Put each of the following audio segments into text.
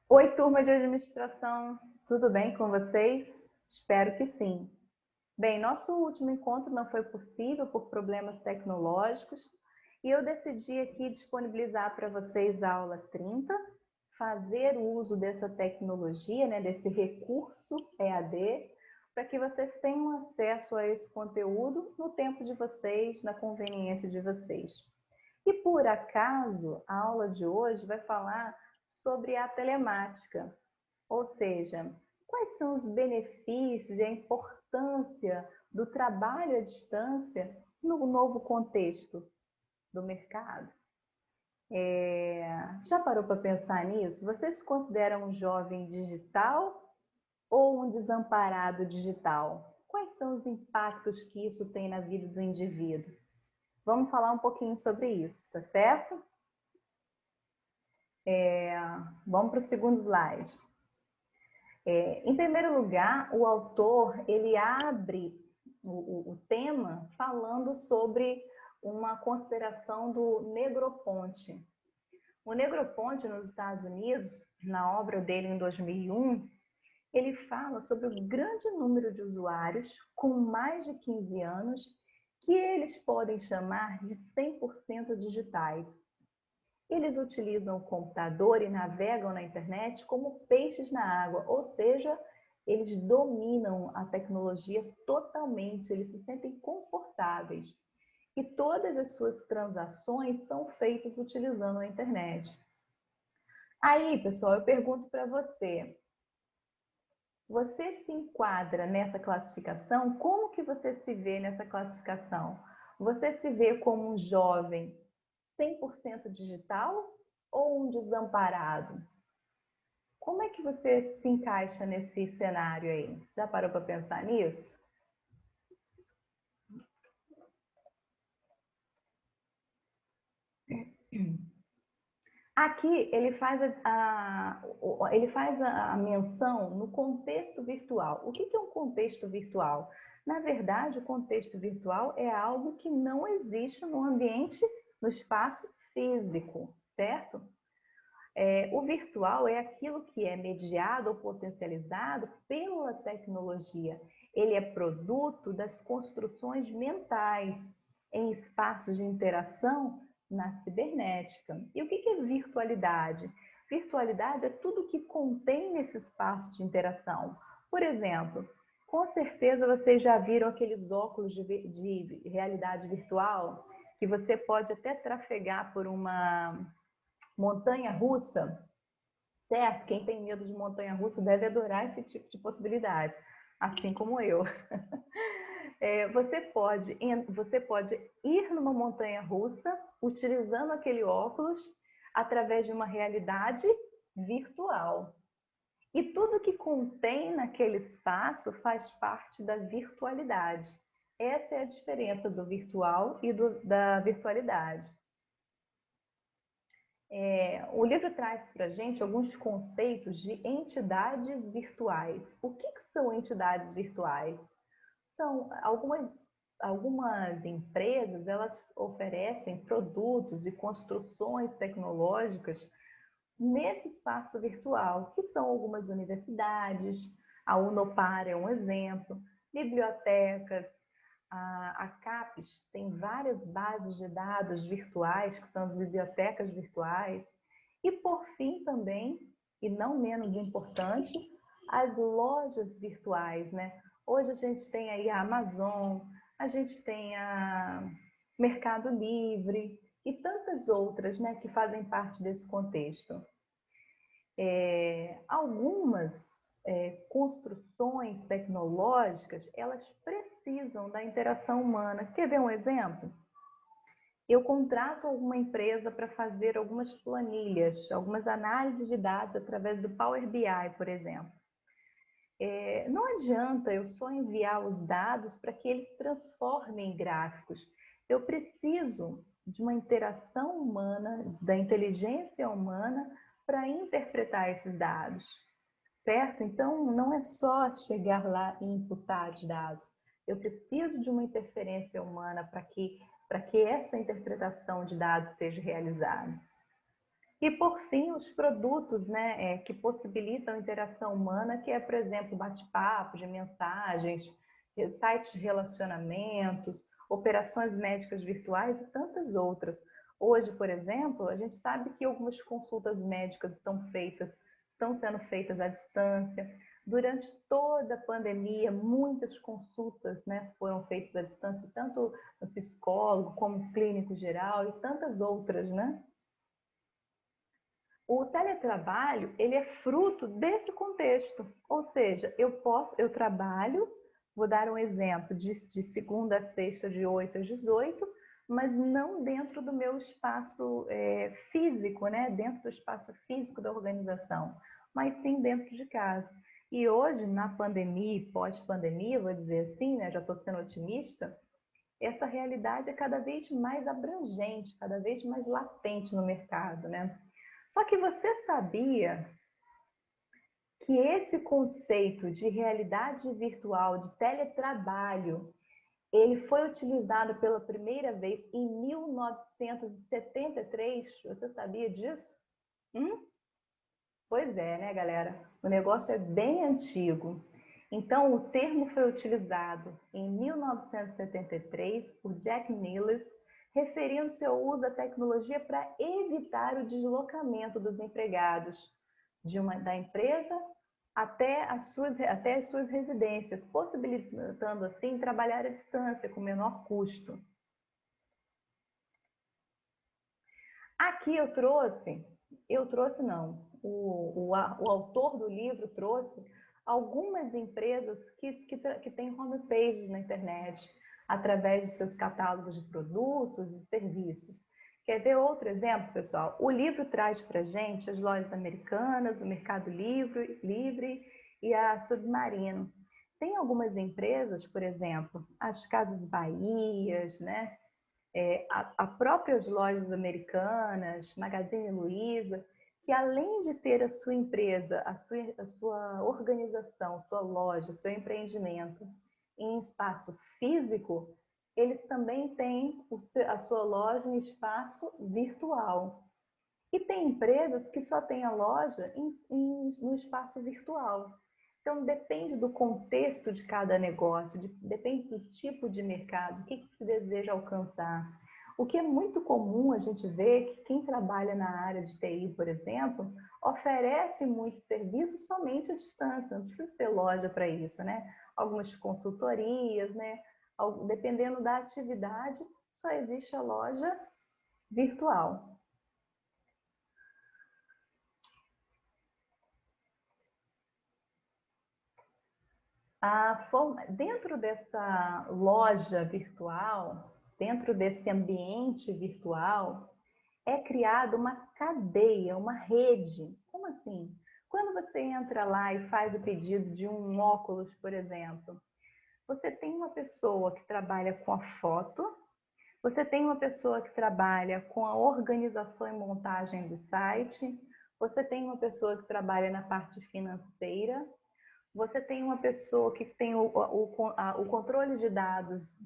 Oi, turma de administração, tudo bem com vocês? Espero que sim. Bem, nosso último encontro não foi possível por problemas tecnológicos e eu decidi aqui disponibilizar para vocês a aula 30, fazer o uso dessa tecnologia, né, desse recurso EAD, para que vocês tenham acesso a esse conteúdo no tempo de vocês, na conveniência de vocês. E por acaso, a aula de hoje vai falar sobre a telemática, ou seja, quais são os benefícios e a importância do trabalho à distância no novo contexto do mercado. Já parou para pensar nisso? Você se considera um jovem digital ou um desamparado digital? Quais são os impactos que isso tem na vida do indivíduo? Vamos falar um pouquinho sobre isso, tá certo? Vamos para o segundo slide. Em primeiro lugar, o autor ele abre o tema falando sobre uma consideração do Negroponte. O Negroponte, nos Estados Unidos, na obra dele em 2001, ele fala sobre o grande número de usuários com mais de 15 anos que eles podem chamar de 100% digitais. Eles utilizam o computador e navegam na internet como peixes na água, ou seja, eles dominam a tecnologia totalmente, eles se sentem confortáveis. E todas as suas transações são feitas utilizando a internet. Aí, pessoal, eu pergunto para você, você se enquadra nessa classificação? Como que você se vê nessa classificação? Você se vê como um jovem 100% digital ou um desamparado? Como é que você se encaixa nesse cenário aí? Já parou para pensar nisso? Aqui ele faz a menção no contexto virtual. O que é um contexto virtual? Na verdade, o contexto virtual é algo que não existe no ambiente, no espaço físico, certo? O virtual é aquilo que é mediado ou potencializado pela tecnologia. Ele é produto das construções mentais em espaços de interação na cibernética. E o que é virtualidade? Virtualidade é tudo que contém nesse espaço de interação. Por exemplo, com certeza vocês já viram aqueles óculos de realidade virtual que você pode até trafegar por uma montanha russa, certo? Quem tem medo de montanha russa deve adorar esse tipo de possibilidade, assim como eu. Você pode ir numa montanha russa utilizando aquele óculos através de uma realidade virtual. E tudo que contém naquele espaço faz parte da virtualidade. Essa é a diferença do virtual e da virtualidade. O livro traz para a gente alguns conceitos de entidades virtuais. O que são entidades virtuais? São algumas empresas, elas oferecem produtos e construções tecnológicas nesse espaço virtual, que são algumas universidades, a Unopar é um exemplo, bibliotecas, a CAPES tem várias bases de dados virtuais, que são as bibliotecas virtuais, e por fim também, e não menos importante, as lojas virtuais, né? Hoje a gente tem aí a Amazon, a gente tem a Mercado Livre e tantas outras, né, que fazem parte desse contexto. Algumas construções tecnológicas, elas precisam da interação humana. Quer ver um exemplo? Eu contrato alguma empresa para fazer algumas planilhas, algumas análises de dados através do Power BI, por exemplo. Não adianta eu só enviar os dados para que eles transformem em gráficos. Eu preciso de uma interação humana, da inteligência humana, para interpretar esses dados, certo? Então, não é só chegar lá e imputar os dados. Eu preciso de uma interferência humana para que essa interpretação de dados seja realizada. E, por fim, os produtos, né, que possibilitam a interação humana, que é, por exemplo, bate-papo de mensagens, sites de relacionamentos, operações médicas virtuais e tantas outras. Hoje, por exemplo, a gente sabe que algumas consultas médicas estão sendo feitas à distância. Durante toda a pandemia, muitas consultas, né, foram feitas à distância, tanto no psicólogo como no clínico geral e tantas outras, né? O teletrabalho, ele é fruto desse contexto, ou seja, eu trabalho, vou dar um exemplo, de segunda a sexta, de 8 às 18, mas não dentro do meu espaço físico, né? Dentro do espaço físico da organização, mas sim dentro de casa. E hoje, na pandemia e pós-pandemia, vou dizer assim, né? Já estou sendo otimista, essa realidade é cada vez mais abrangente, cada vez mais latente no mercado, né? Só que você sabia que esse conceito de realidade virtual, de teletrabalho, ele foi utilizado pela primeira vez em 1973? Você sabia disso? Hum? Pois é, né, galera? O negócio é bem antigo. Então, o termo foi utilizado em 1973 por Jack Niles, referindo-se ao uso da tecnologia para evitar o deslocamento dos empregados da empresa até as suas residências, possibilitando assim trabalhar à distância com menor custo. Aqui eu trouxe não, o autor do livro trouxe algumas empresas que têm homepages na internet, através de seus catálogos de produtos e serviços. Quer ver outro exemplo, pessoal? O livro traz para a gente as lojas americanas, o Mercado Livre e a Submarino. Tem algumas empresas, por exemplo, as Casas Bahias, né? A próprias lojas americanas, Magazine Luiza, que além de ter a sua empresa, a sua organização, sua loja, seu empreendimento em espaço físico, eles também têm a sua loja em espaço virtual. E tem empresas que só têm a loja no espaço virtual. Então, depende do contexto de cada negócio, depende do tipo de mercado, o que se deseja alcançar. O que é muito comum a gente ver que quem trabalha na área de TI, por exemplo, oferece muitos serviços somente à distância, não precisa ter loja para isso, né? Algumas consultorias, né? Dependendo da atividade, só existe a loja virtual. Dentro dessa loja virtual, dentro desse ambiente virtual, é criada uma cadeia, uma rede. Como assim? Quando você entra lá e faz o pedido de um óculos, por exemplo, você tem uma pessoa que trabalha com a foto, você tem uma pessoa que trabalha com a organização e montagem do site, você tem uma pessoa que trabalha na parte financeira, você tem uma pessoa que tem o controle de dados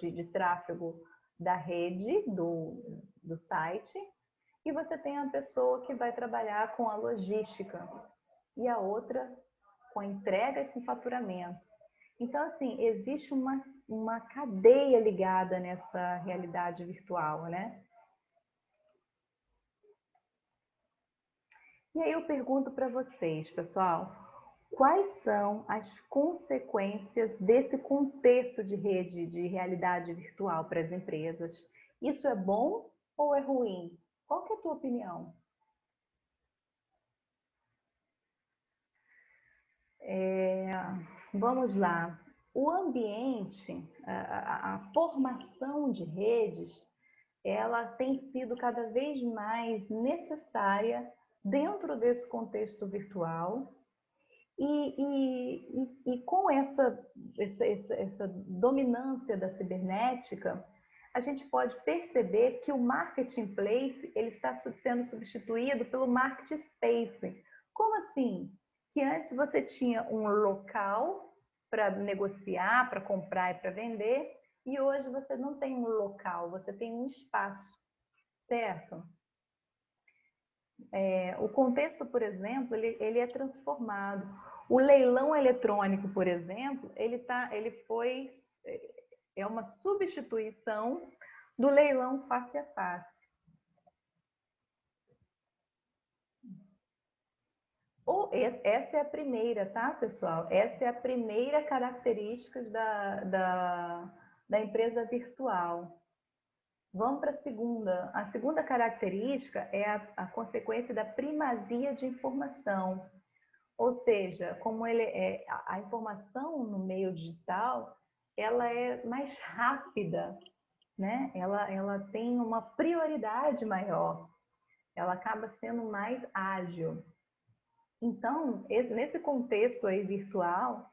de tráfego da rede, do site, e você tem a pessoa que vai trabalhar com a logística, e a outra com a entrega e com o faturamento. Então, assim, existe uma cadeia ligada nessa realidade virtual, né? E aí eu pergunto para vocês, pessoal, quais são as consequências desse contexto de rede de realidade virtual para as empresas? Isso é bom ou é ruim? Qual que é a tua opinião? Vamos lá. O ambiente, a formação de redes, ela tem sido cada vez mais necessária dentro desse contexto virtual. E com essa dominância da cibernética, a gente pode perceber que o marketplace ele está sendo substituído pelo marketplace. Como assim? Que antes você tinha um local para negociar, para comprar e para vender, e hoje você não tem um local, você tem um espaço, certo? o contexto, por exemplo, ele é transformado. O leilão eletrônico, por exemplo, é uma substituição do leilão face a face. Essa é a primeira, tá, pessoal? Essa é a primeira característica da empresa virtual. Vamos para a segunda. A segunda característica é a consequência da primazia de informação. Ou seja, como a informação no meio digital, ela é mais rápida, né? Ela tem uma prioridade maior. Ela acaba sendo mais ágil. Então, nesse contexto aí virtual,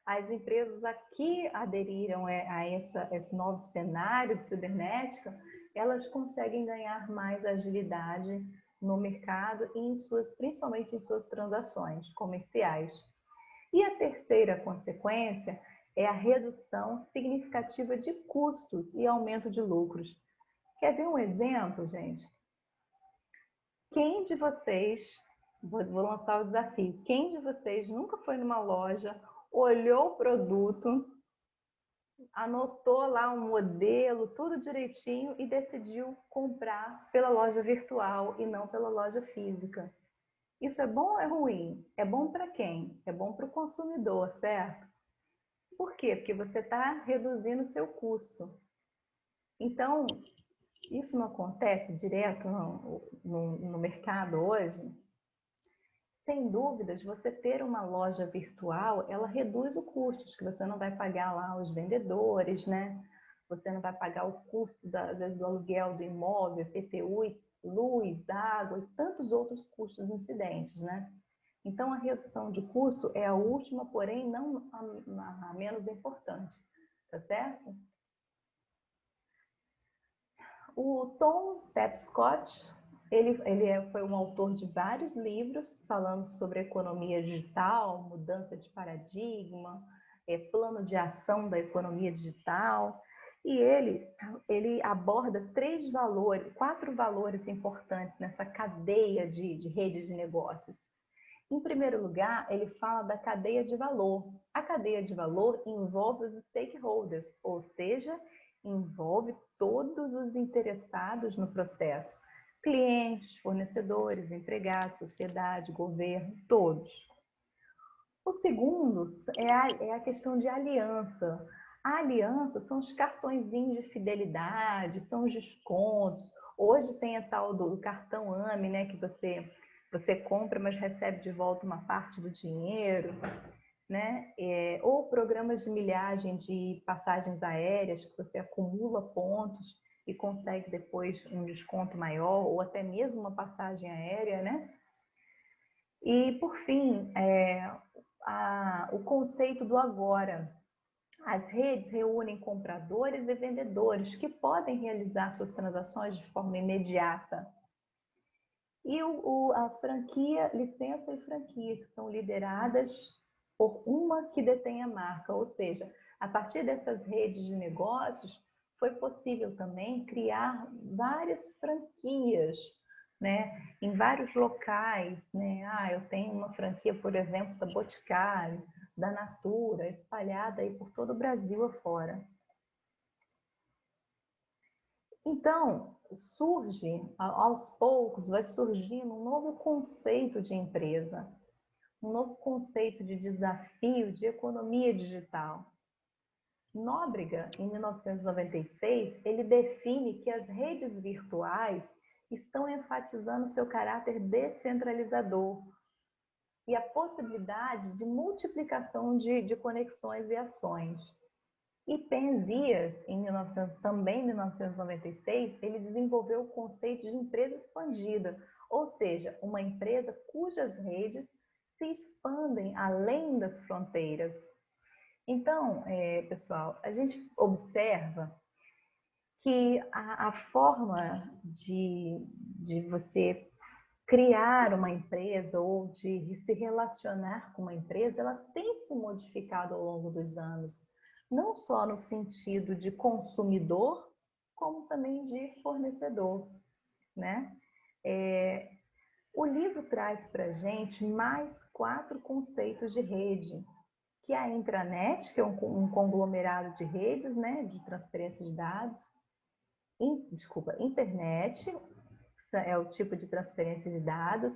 as empresas aqui aderiram a esse novo cenário de cibernética, elas conseguem ganhar mais agilidade no mercado e principalmente em suas transações comerciais. E a terceira consequência é a redução significativa de custos e aumento de lucros. Quer ver um exemplo, gente? Quem de vocês, vou lançar o desafio, quem de vocês nunca foi numa loja, olhou o produto, anotou lá um modelo, tudo direitinho e decidiu comprar pela loja virtual e não pela loja física? Isso é bom ou é ruim? É bom para quem? É bom para o consumidor, certo? Por quê? Porque você está reduzindo o seu custo. Então, isso não acontece direto no mercado hoje? Sem dúvidas, você ter uma loja virtual, ela reduz o custo, que você não vai pagar lá os vendedores, né? Você não vai pagar o custo, às vezes, do aluguel do imóvel, PTU, luz, água e tantos outros custos incidentes, né? Então, a redução de custo é a última, porém não a menos importante, tá certo? O Tom Tapscott, foi um autor de vários livros falando sobre economia digital, mudança de paradigma, plano de ação da economia digital. E ele aborda quatro valores importantes nessa cadeia de redes de negócios. Em primeiro lugar, ele fala da cadeia de valor. A cadeia de valor envolve os stakeholders, ou seja, envolve todos os interessados no processo. Clientes, fornecedores, empregados, sociedade, governo, todos. O segundo é a questão de aliança. A aliança são os cartõezinhos de fidelidade, são os descontos. Hoje tem a tal do cartão AME, né, que você compra, mas recebe de volta uma parte do dinheiro, né? Ou programas de milhagem de passagens aéreas, que você acumula pontos e consegue depois um desconto maior, ou até mesmo uma passagem aérea, né? E, por fim, o conceito do agora. As redes reúnem compradores e vendedores que podem realizar suas transações de forma imediata. E a franquia, licença e franquia, que são lideradas por uma que detém a marca. Ou seja, a partir dessas redes de negócios, foi possível também criar várias franquias, né, em vários locais, né? Eu tenho uma franquia, por exemplo, da Boticário, da Natura, espalhada aí por todo o Brasil afora. Então, aos poucos, vai surgindo um novo conceito de empresa, um novo conceito de desafio de economia digital. Nóbrega, em 1996, ele define que as redes virtuais estão enfatizando seu caráter descentralizador e a possibilidade de multiplicação de conexões e ações. E Penzias, também em 1996, ele desenvolveu o conceito de empresa expandida, ou seja, uma empresa cujas redes se expandem além das fronteiras. Então, pessoal, a gente observa que a forma de você criar uma empresa ou de se relacionar com uma empresa, ela tem se modificado ao longo dos anos, não só no sentido de consumidor, como também de fornecedor, né? O livro traz para a gente mais 4 conceitos de rede, que é a intranet, que é um conglomerado de redes, né, de transferência de dados. Internet, é o tipo de transferência de dados.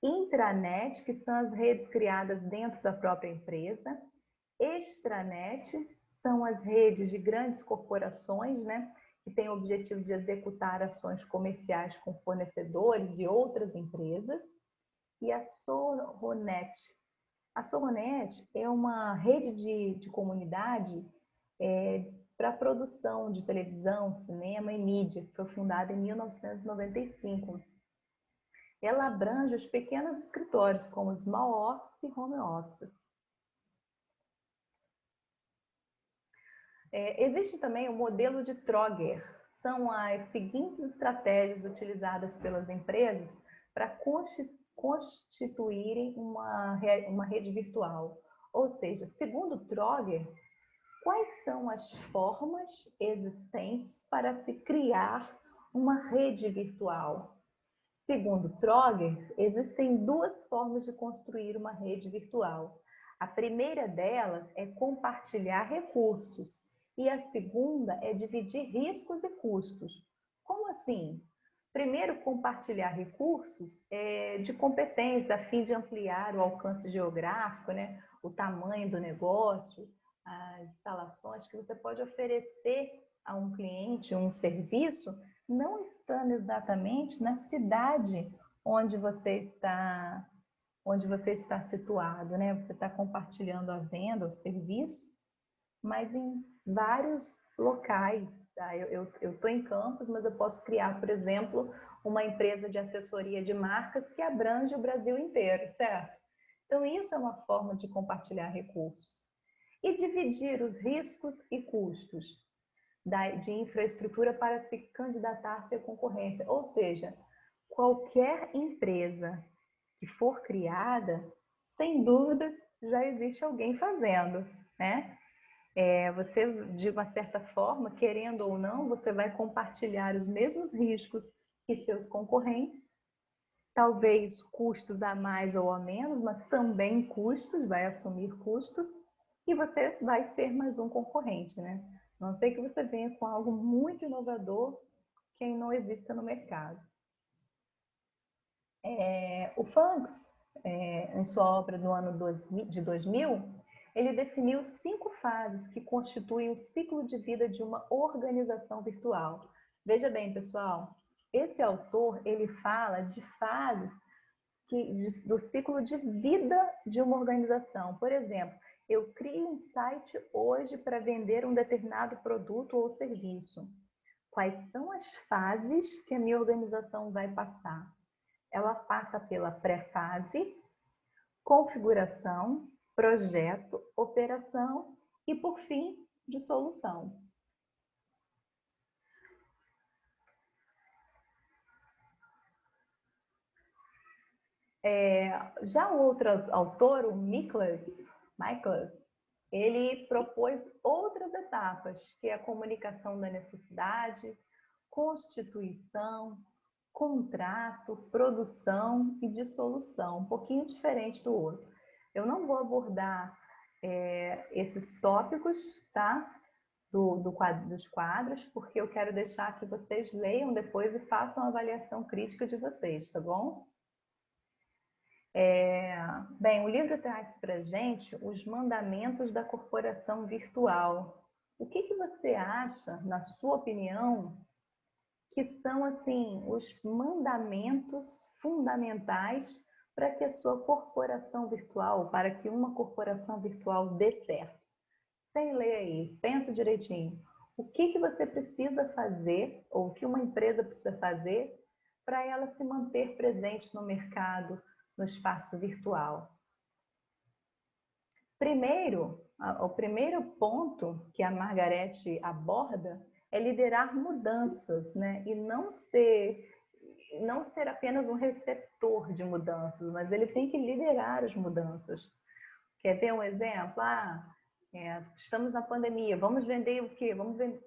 Intranet, que são as redes criadas dentro da própria empresa. Extranet, são as redes de grandes corporações, né, que têm o objetivo de executar ações comerciais com fornecedores e outras empresas. E a Soronet. A Soronet é uma rede de comunidade para produção de televisão, cinema e mídia, que foi fundada em 1995. Ela abrange os pequenos escritórios, como small office e home office. Existe também o modelo de Trogger. São as seguintes estratégias utilizadas pelas empresas para constituírem uma rede virtual. Ou seja, segundo Trogger, quais são as formas existentes para se criar uma rede virtual? Segundo Trogger, existem 2 formas de construir uma rede virtual. A primeira delas é compartilhar recursos e a segunda é dividir riscos e custos. Como assim? Primeiro, compartilhar recursos de competência a fim de ampliar o alcance geográfico, né? O tamanho do negócio, as instalações que você pode oferecer a um cliente, um serviço, não estando exatamente na cidade onde você está situado, né? Você está compartilhando a venda, o serviço, mas em vários locais. Tá? Eu estou em Campos, mas eu posso criar, por exemplo, uma empresa de assessoria de marcas que abrange o Brasil inteiro, certo? Então, isso é uma forma de compartilhar recursos. E dividir os riscos e custos de infraestrutura para se candidatar-se à concorrência. Ou seja, qualquer empresa que for criada, sem dúvida, já existe alguém fazendo, né? Você, de uma certa forma, querendo ou não, você vai compartilhar os mesmos riscos que seus concorrentes, talvez custos a mais ou a menos, mas também custos, vai assumir custos, e você vai ser mais um concorrente, né? A não sei que você venha com algo muito inovador que não exista no mercado. O Funks, em sua obra do ano de 2000, ele definiu 5 fases que constituem o ciclo de vida de uma organização virtual. Veja bem, pessoal, esse autor ele fala de fases do ciclo de vida de uma organização. Por exemplo, eu crio um site hoje para vender um determinado produto ou serviço. Quais são as fases que a minha organização vai passar? Ela passa pela pré-fase, configuração, projeto, operação e, por fim, de solução. Já o outro autor, o Miklas, ele propôs outras etapas, que é a comunicação da necessidade, constituição, contrato, produção e dissolução, um pouquinho diferente do outro. Eu não vou abordar esses tópicos, tá? Dos quadros, porque eu quero deixar que vocês leiam depois e façam a avaliação crítica de vocês, tá bom? Bem, o livro traz para a gente os mandamentos da corporação virtual. O que você acha, na sua opinião, que são assim os mandamentos fundamentais para que a sua corporação virtual, para que uma corporação virtual dê certo? Sem ler aí, pensa direitinho. O que você precisa fazer, ou o que uma empresa precisa fazer, para ela se manter presente no mercado, no espaço virtual? Primeiro, o primeiro ponto que a Margarete aborda é liderar mudanças, né? E não ser apenas um receptor de mudanças, mas ele tem que liderar as mudanças. Quer ver um exemplo? Estamos na pandemia, vamos vender o quê?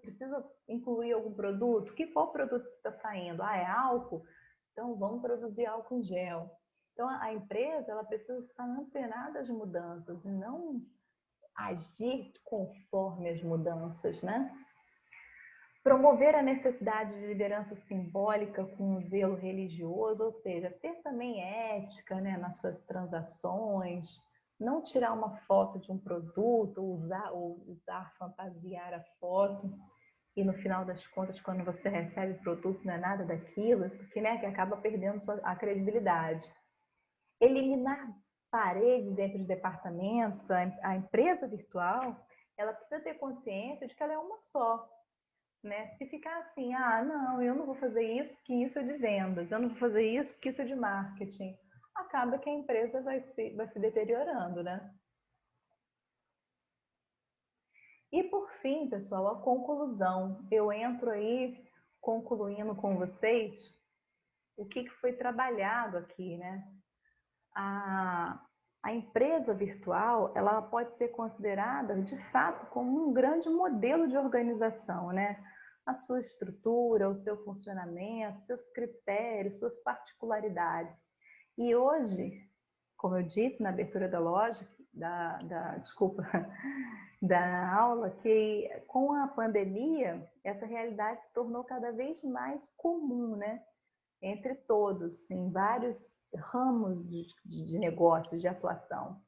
Precisa incluir algum produto? Que qual produto está saindo? É álcool? Então, vamos produzir álcool em gel. Então, a empresa ela precisa estar antenada às mudanças e não agir conforme as mudanças, né? Promover a necessidade de liderança simbólica com um zelo religioso, ou seja, ter também ética, né, nas suas transações, não tirar uma foto de um produto, usar, fantasiar a foto, e no final das contas, quando você recebe o produto, não é nada daquilo, porque, né, que acaba perdendo a credibilidade. Eliminar paredes entre os departamentos, a empresa virtual, ela precisa ter consciência de que ela é uma só. Né? Se ficar assim, não, eu não vou fazer isso porque isso é de vendas, eu não vou fazer isso porque isso é de marketing, acaba que a empresa vai se deteriorando, né? E por fim, pessoal, a conclusão. Eu entro aí concluindo com vocês o que foi trabalhado aqui, né? A empresa virtual, ela pode ser considerada, de fato, como um grande modelo de organização, né? A sua estrutura, o seu funcionamento, seus critérios, suas particularidades. E hoje, como eu disse na abertura da loja, desculpa, da aula, que com a pandemia, essa realidade se tornou cada vez mais comum, né? Entre todos, em vários ramos de negócios, de atuação.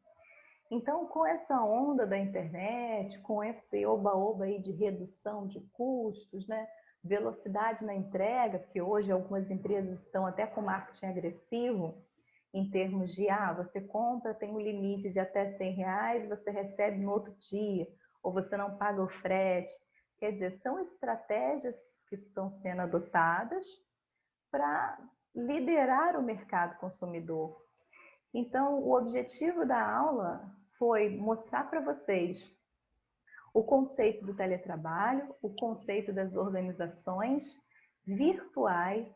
Então, com essa onda da internet, com esse oba-oba aí de redução de custos, né? Velocidade na entrega, porque hoje algumas empresas estão até com marketing agressivo, em termos de, você compra, tem um limite de até R$100, você recebe no outro dia, ou você não paga o frete. Quer dizer, são estratégias que estão sendo adotadas para liderar o mercado consumidor. Então, o objetivo da aula foi mostrar para vocês o conceito do teletrabalho, o conceito das organizações virtuais,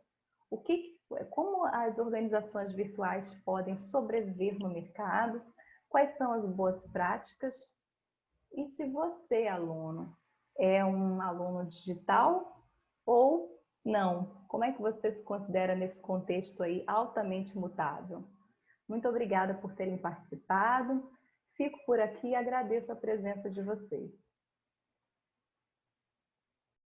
como as organizações virtuais podem sobreviver no mercado, quais são as boas práticas e se você, aluno, é um aluno digital ou não. Como é que você se considera nesse contexto aí altamente mutável? Muito obrigada por terem participado. Fico por aqui e agradeço a presença de vocês.